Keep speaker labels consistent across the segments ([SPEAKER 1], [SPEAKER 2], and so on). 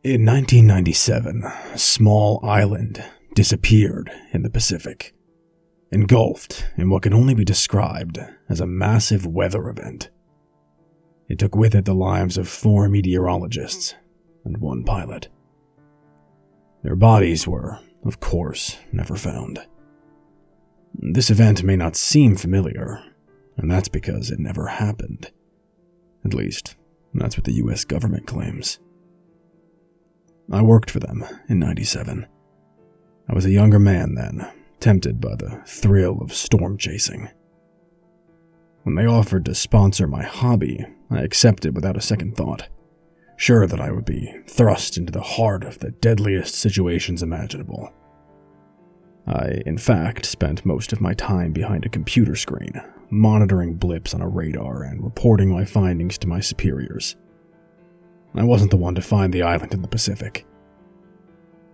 [SPEAKER 1] In 1997, a small island disappeared in the Pacific, engulfed in what can only be described as a massive weather event. It took with it the lives of 4 meteorologists and 1 pilot. Their bodies were, of course, never found. This event may not seem familiar, and that's because it never happened. At least, that's what the US government claims. I worked for them in 97. I was a younger man then, tempted by the thrill of storm chasing. When they offered to sponsor my hobby, I accepted without a second thought, sure that I would be thrust into the heart of the deadliest situations imaginable. I, in fact, spent most of my time behind a computer screen, monitoring blips on a radar and reporting my findings to my superiors. I wasn't the one to find the island in the Pacific.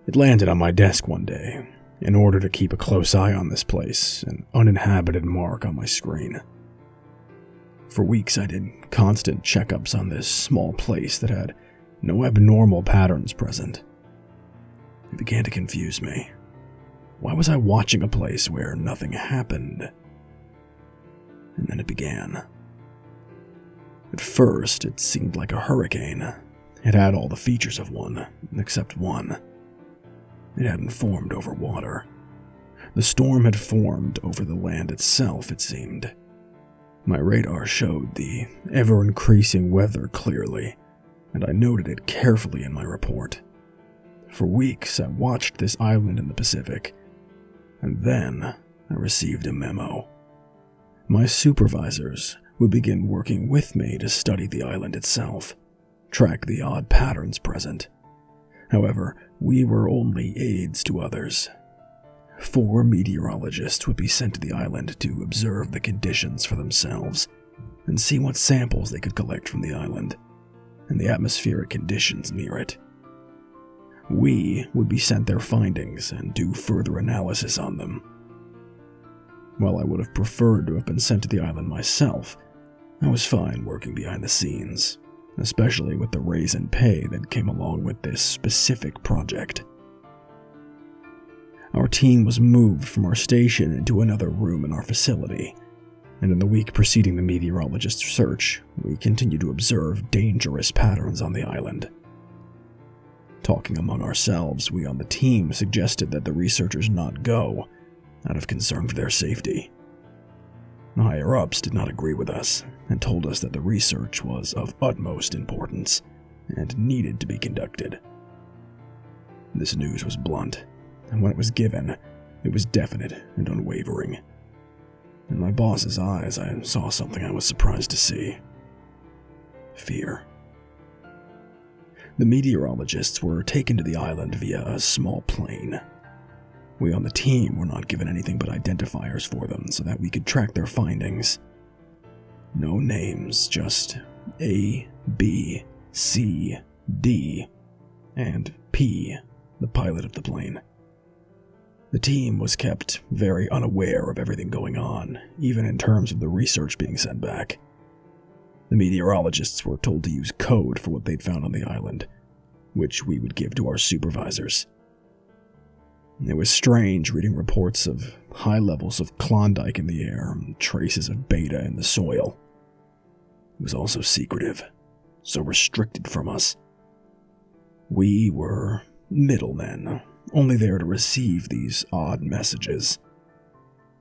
[SPEAKER 1] It landed on my desk one day, in order to keep a close eye on this place, an uninhabited mark on my screen. For weeks I did constant checkups on this small place that had no abnormal patterns present. It began to confuse me. Why was I watching a place where nothing happened? And then it began. At first, it seemed like a hurricane. It had all the features of one, except one. It hadn't formed over water. The storm had formed over the land itself, it seemed. My radar showed the ever-increasing weather clearly, and I noted it carefully in my report. For weeks, I watched this island in the Pacific, and then I received a memo. My supervisors would begin working with me to study the island itself, track the odd patterns present. However, we were only aides to others. 4 meteorologists would be sent to the island to observe the conditions for themselves and see what samples they could collect from the island and the atmospheric conditions near it. We would be sent their findings and do further analysis on them. While I would have preferred to have been sent to the island myself, I was fine working behind the scenes, especially with the raise in pay that came along with this specific project. Our team was moved from our station into another room in our facility, and in the week preceding the meteorologist's search, we continued to observe dangerous patterns on the island. Talking among ourselves, we on the team suggested that the researchers not go, out of concern for their safety. The higher-ups did not agree with us, and told us that the research was of utmost importance, and needed to be conducted. This news was blunt, and when it was given, it was definite and unwavering. In my boss's eyes, I saw something I was surprised to see. Fear. The meteorologists were taken to the island via a small plane. We on the team were not given anything but identifiers for them so that we could track their findings. No names, just A, B, C, D, and P, the pilot of the plane. The team was kept very unaware of everything going on, even in terms of the research being sent back. The meteorologists were told to use code for what they'd found on the island, which we would give to our supervisors. It was strange reading reports of high levels of Klondike in the air and traces of beta in the soil. It was also secretive, so restricted from us. We were middlemen, only there to receive these odd messages.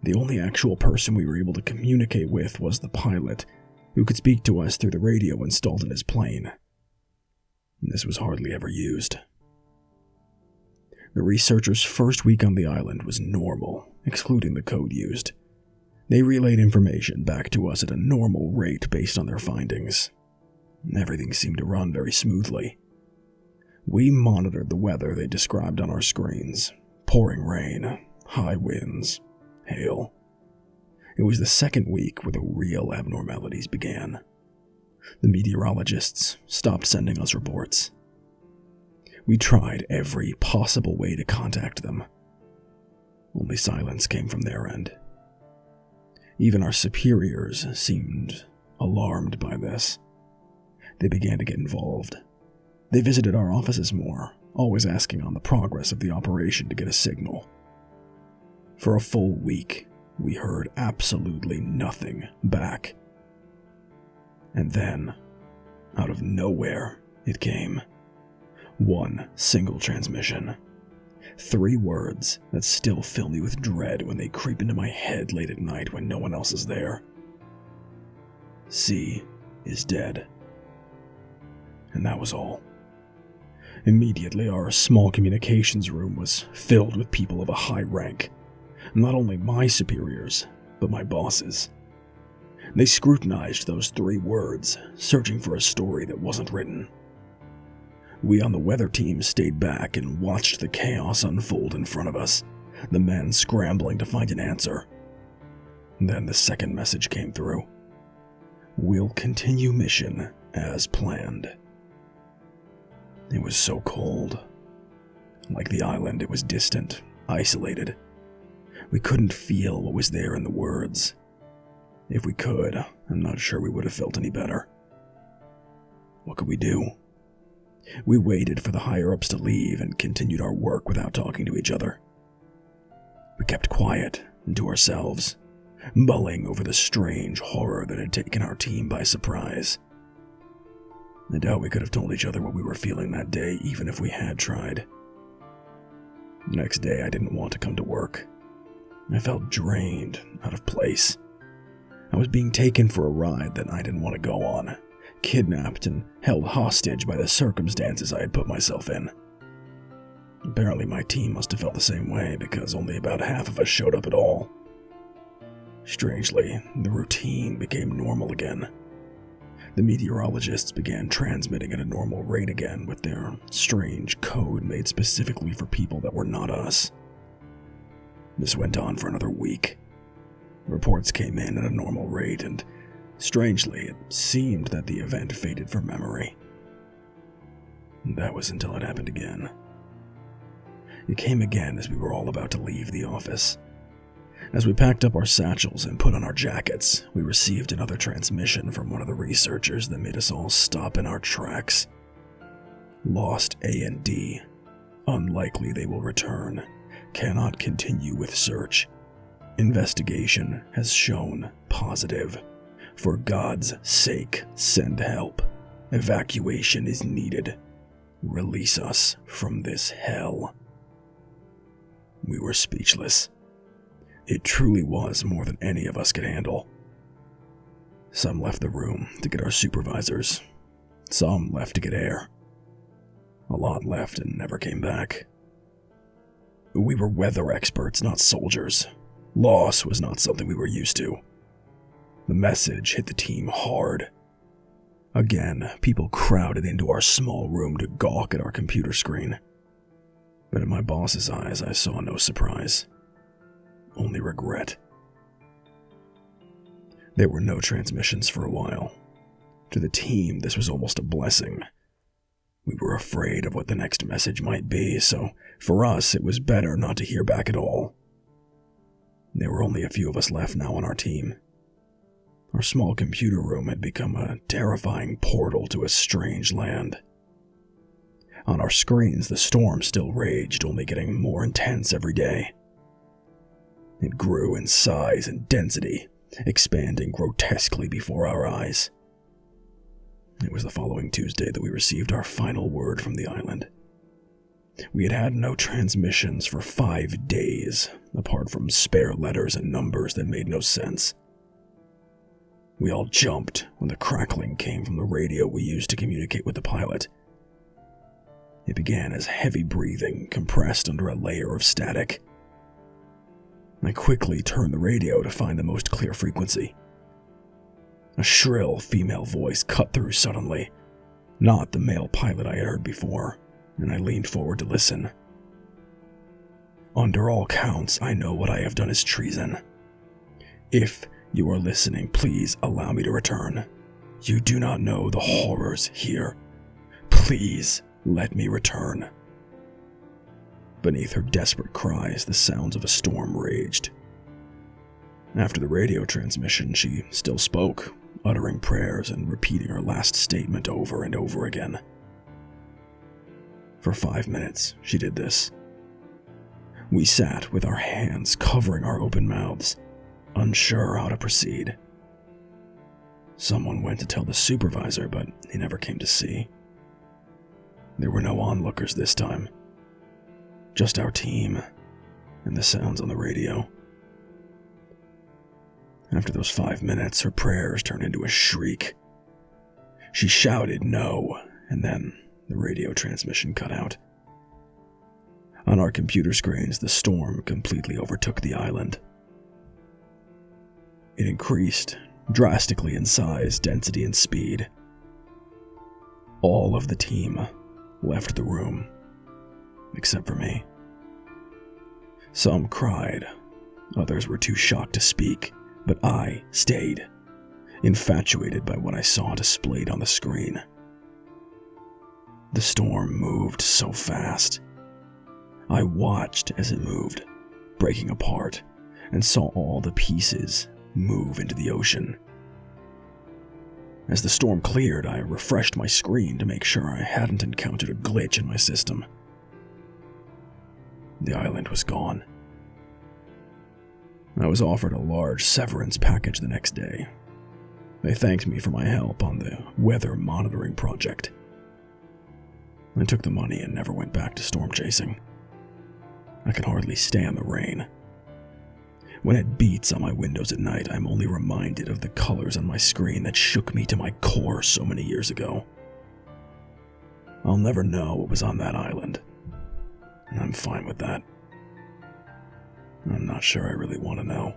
[SPEAKER 1] The only actual person we were able to communicate with was the pilot, who could speak to us through the radio installed in his plane. This was hardly ever used. The researchers' first week on the island was normal, excluding the code used. They relayed information back to us at a normal rate based on their findings. Everything seemed to run very smoothly. We monitored the weather they described on our screens: pouring rain, high winds, hail. It was the second week where the real abnormalities began. The meteorologists stopped sending us reports. We tried every possible way to contact them. Only silence came from their end. Even our superiors seemed alarmed by this. They began to get involved. They visited our offices more, always asking on the progress of the operation to get a signal. For a full week, we heard absolutely nothing back. And then, out of nowhere, it came. One single transmission. 3 words that still fill me with dread when they creep into my head late at night when no one else is there. C is dead. And that was all. Immediately, our small communications room was filled with people of a high rank. Not only my superiors, but my bosses. They scrutinized those 3 words, searching for a story that wasn't written. We on the weather team stayed back and watched the chaos unfold in front of us, the men scrambling to find an answer. Then the second message came through. We'll continue mission as planned. It was so cold. Like the island, it was distant, isolated. We couldn't feel what was there in the words. If we could, I'm not sure we would have felt any better. What could we do? We waited for the higher-ups to leave and continued our work without talking to each other. We kept quiet and to ourselves, mulling over the strange horror that had taken our team by surprise. I doubt we could have told each other what we were feeling that day, even if we had tried. The next day, I didn't want to come to work. I felt drained, out of place. I was being taken for a ride that I didn't want to go on, kidnapped and held hostage by the circumstances I had put myself in. Apparently my team must have felt the same way because only about half of us showed up at all. Strangely, the routine became normal again. The meteorologists began transmitting at a normal rate again with their strange code made specifically for people that were not us. This went on for another week. Reports came in at a normal rate, and strangely, it seemed that the event faded from memory. That was until it happened again. It came again as we were all about to leave the office. As we packed up our satchels and put on our jackets, we received another transmission from one of the researchers that made us all stop in our tracks. Lost A and D. Unlikely they will return. Cannot continue with search. Investigation has shown positive. For God's sake, send help. Evacuation is needed. Release us from this hell. We were speechless. It truly was more than any of us could handle. Some left the room to get our supervisors. Some left to get air. A lot left and never came back. We were weather experts, not soldiers. Loss was not something we were used to. The message hit the team hard. Again, people crowded into our small room to gawk at our computer screen. But in my boss's eyes, I saw no surprise. Only regret. There were no transmissions for a while. To the team, this was almost a blessing. We were afraid of what the next message might be, so for us, it was better not to hear back at all. There were only a few of us left now on our team. Our small computer room had become a terrifying portal to a strange land. On our screens, the storm still raged, only getting more intense every day. It grew in size and density, expanding grotesquely before our eyes. It was the following Tuesday that we received our final word from the island. We had had no transmissions for 5 days, apart from spare letters and numbers that made no sense. We all jumped when the crackling came from the radio we used to communicate with the pilot. It began as heavy breathing, compressed under a layer of static. I quickly turned the radio to find the most clear frequency. A shrill female voice cut through suddenly, not the male pilot I had heard before, and I leaned forward to listen. Under all counts, I know what I have done is treason. If you are listening, please allow me to return. You do not know the horrors here. Please let me return. Beneath her desperate cries, the sounds of a storm raged. After the radio transmission, she still spoke, uttering prayers and repeating her last statement over and over again. For 5 minutes, she did this. We sat with our hands covering our open mouths, unsure how to proceed. Someone went to tell the supervisor, but he never came to see. There were no onlookers this time. Just our team and the sounds on the radio. After those 5 minutes, her prayers turned into a shriek. She shouted no, and then the radio transmission cut out. On our computer screens, the storm completely overtook the island. It increased drastically in size, density, and speed. All of the team left the room, except for me. Some cried, others were too shocked to speak, but I stayed, infatuated by what I saw displayed on the screen. The storm moved so fast. I watched as it moved, breaking apart, and saw all the pieces move into the ocean. As the storm cleared, I refreshed my screen to make sure I hadn't encountered a glitch in my system. The island was gone. I was offered a large severance package the next day. They thanked me for my help on the weather monitoring project. I took the money and never went back to storm chasing. I can hardly stand the rain. When it beats on my windows at night, I'm only reminded of the colors on my screen that shook me to my core so many years ago. I'll never know what was on that island, and I'm fine with that. I'm not sure I really want to know.